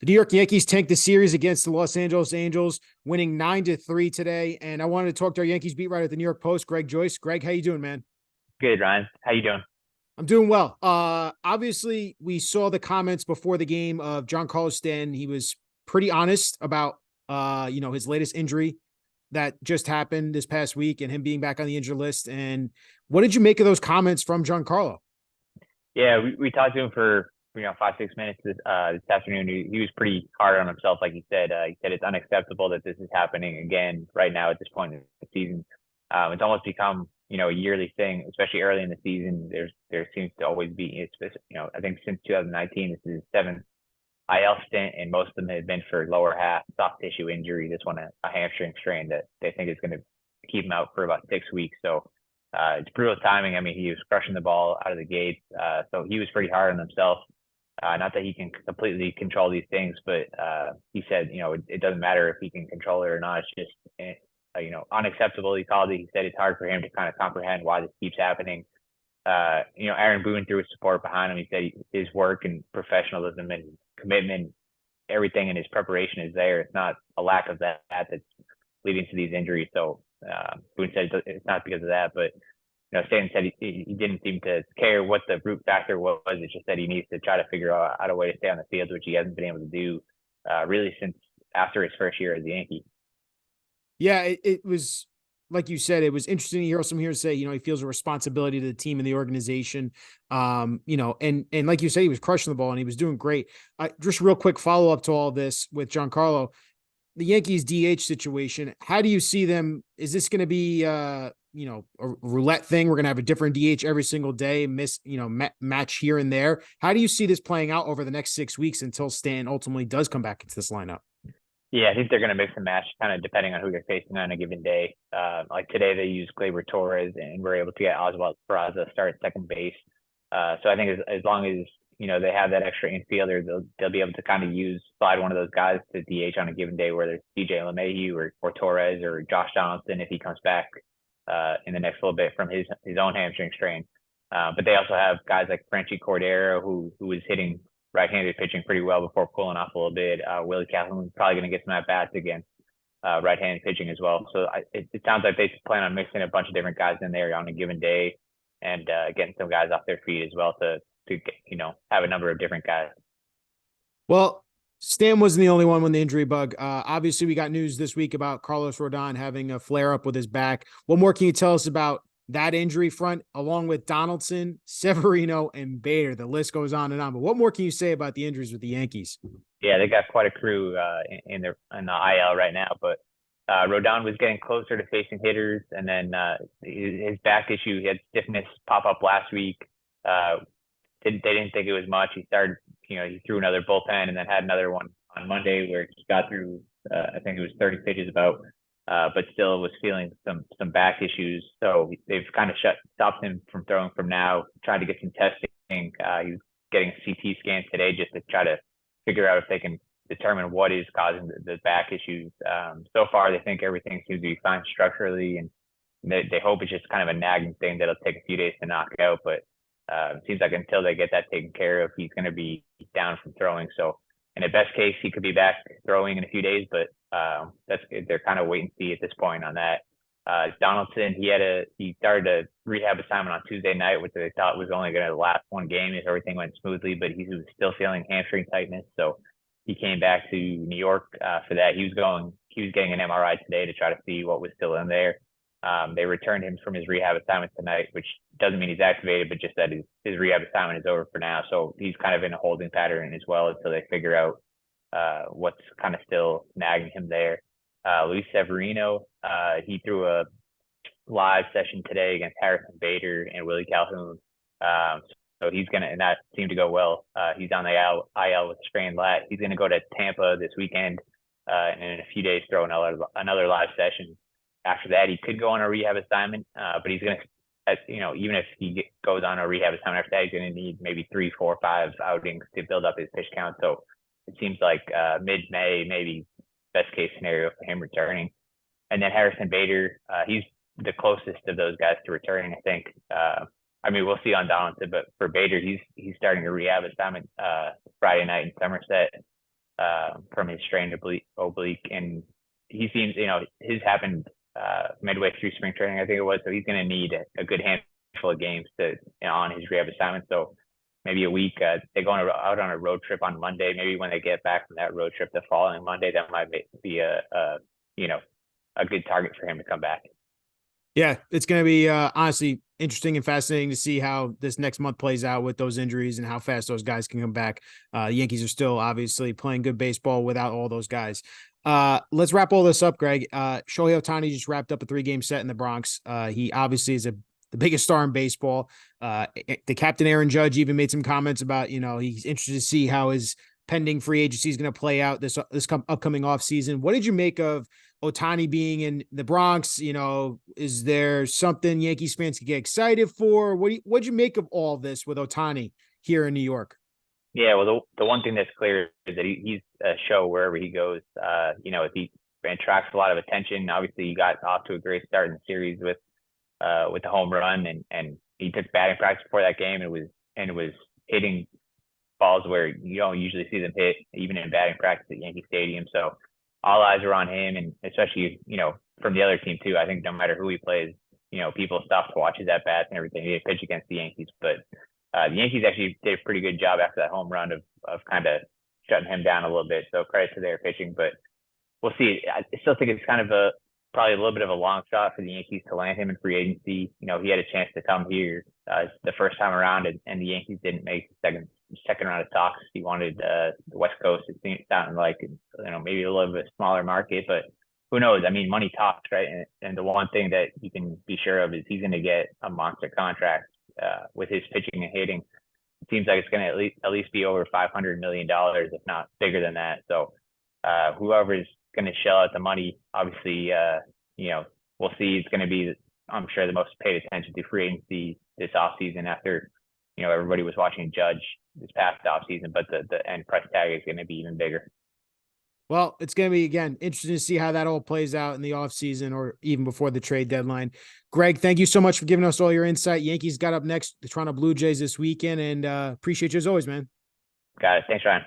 The New York Yankees tanked the series against the Los Angeles Angels, winning 9-3 today. And I wanted to talk to our Yankees beat writer at the New York Post, Greg Joyce. Greg, how you doing, man? Good, Ryan. How you doing? I'm doing well. Obviously, we saw the comments before the game of Giancarlo Stanton. He was pretty honest about, his latest injury that just happened this past week and him being back on the injured list. And what did you make of those comments from Giancarlo? Yeah, we talked to him for 5-6 minutes this afternoon. He was pretty hard on himself, like he said. He said it's unacceptable that this is happening again right now at this point in the season. It's almost become a yearly thing, especially early in the season. There seems to always be I think since 2019 this is his seventh IL stint, and most of them have been for lower half soft tissue injury. This one a hamstring strain that they think is going to keep him out for about 6 weeks. So it's brutal timing. I mean, he was crushing the ball out of the gates. So he was pretty hard on himself. Not that he can completely control these things, but he said, it doesn't matter if he can control it or not. It's just, unacceptable. He called it. He said it's hard for him to kind of comprehend why this keeps happening. Aaron Boone threw his support behind him. He said his work and professionalism and commitment, everything in his preparation is there. It's not a lack of that that's leading to these injuries. So Boone said it's not because of that, but Stanton said he didn't seem to care what the root factor was. It's just that he needs to try to figure out a way to stay on the field, which he hasn't been able to do really since after his first year as a Yankee. Yeah, it was like you said, it was interesting to hear some here say, he feels a responsibility to the team and the organization. And like you said, he was crushing the ball and he was doing great. Just real quick follow up to all this with Giancarlo, the Yankees DH situation. How do you see them? Is this going to be, a roulette thing? We're going to have a different DH every single day, match here and there. How do you see this playing out over the next 6 weeks until Stan ultimately does come back into this lineup? Yeah, I think they're going to mix and match kind of depending on who they're facing on a given day. Like today, they used Gleyber Torres and were able to get Oswald Peraza start at second base. So I think as long as they have that extra infielder, they'll be able to kind of slide one of those guys to DH on a given day, whether it's DJ LeMahieu or Torres or Josh Donaldson if he comes back in the next little bit from his own hamstring strain. But they also have guys like Franchy Cordero who was hitting right-handed pitching pretty well before cooling off a little bit. Willie Calhoun's probably going to get some at-bats against right-handed pitching as well. So it sounds like they plan on mixing a bunch of different guys in there on a given day and getting some guys off their feet as well to have a number of different guys. Well, Stan wasn't the only one with the injury bug. Obviously, we got news this week about Carlos Rodon having a flare-up with his back. What more can you tell us about that injury front, along with Donaldson, Severino, and Bader? The list goes on and on. But what more can you say about the injuries with the Yankees? Yeah, they got quite a crew in the IL right now. But Rodon was getting closer to facing hitters, and then his back issue, he had stiffness pop up last week. They didn't think it was much. He started, he threw another bullpen and then had another one on Monday where he got through, I think it was 30 pitches about, but still was feeling some back issues. So they've kind of stopped him from throwing from now, tried to get some testing. He was getting a CT scan today just to try to figure out if they can determine what is causing the back issues. So far, they think everything seems to be fine structurally, and they hope it's just kind of a nagging thing that'll take a few days to knock out. But it seems like until they get that taken care of, he's going to be down from throwing. So in the best case, he could be back throwing in a few days, but they're kind of wait and see at this point on that. Donaldson, he started a rehab assignment on Tuesday night, which they thought was only going to last one game if everything went smoothly, but he was still feeling hamstring tightness. So he came back to New York for that. He was getting an MRI today to try to see what was still in there. They returned him from his rehab assignment tonight, which doesn't mean he's activated, but just that his rehab assignment is over for now. So he's kind of in a holding pattern as well until they figure out what's kind of still nagging him there. Luis Severino, he threw a live session today against Harrison Bader and Willie Calhoun. So and that seemed to go well. He's on the IL with a sprained lat. He's going to go to Tampa this weekend and in a few days throw another live session. After that, he could go on a rehab assignment, but he's going to, even if he goes on a rehab assignment after that, he's going to need maybe 3, 4, 5 outings to build up his pitch count. So it seems like mid-May, maybe best case scenario for him returning. And then Harrison Bader, he's the closest of those guys to returning, I think. We'll see on Donaldson, but for Bader, he's starting a rehab assignment Friday night in Somerset. from his strained oblique, and he seems, his happened midway through spring training, I think it was. So he's going to need a good handful of games to on his rehab assignment. So maybe a week. They're going out on a road trip on Monday. Maybe when they get back from that road trip the following Monday, that might be a good target for him to come back. Yeah, it's going to be honestly interesting and fascinating to see how this next month plays out with those injuries and how fast those guys can come back. The Yankees are still obviously playing good baseball without all those guys. Let's wrap all this up, Greg. Shohei Ohtani just wrapped up a 3-game set in the Bronx. He obviously is the biggest star in baseball. The captain, Aaron Judge, even made some comments about, he's interested to see how his pending free agency is going to play out this upcoming offseason. What did you make of Ohtani being in the Bronx? Is there something Yankees fans can get excited for? What'd you make of all this with Ohtani here in New York? Yeah, well, the one thing that's clear is that he's a show wherever he goes. He attracts a lot of attention. Obviously, he got off to a great start in the series with the home run, and he took batting practice before that game, and was hitting balls where you don't usually see them hit, even in batting practice at Yankee Stadium. So all eyes are on him, and especially, from the other team too. I think no matter who he plays, people stop to watch his at bats and everything. He pitched against the Yankees, but the Yankees actually did a pretty good job after that home run of kind of shutting him down a little bit. So credit to their pitching, but we'll see. I still think it's kind of probably a little bit of a long shot for the Yankees to land him in free agency. He had a chance to come here the first time around, and the Yankees didn't make the second round of talks. He wanted the West Coast. It sounded like, maybe a little bit smaller market, but who knows? I mean, money talks, right? And the one thing that you can be sure of is he's going to get a monster contract with his pitching and hitting. It seems like it's going to at least be over $500 million, if not bigger than that. So whoever's going to shell out the money, obviously, we'll see. It's going to be, I'm sure, the most paid attention to free agency this offseason after, everybody was watching Judge this past offseason, but the end price tag is going to be even bigger. Well, it's going to be, again, interesting to see how that all plays out in the offseason or even before the trade deadline. Greg, thank you so much for giving us all your insight. Yankees got up next, the Toronto Blue Jays this weekend, and appreciate you as always, man. Got it. Thanks, Ryan.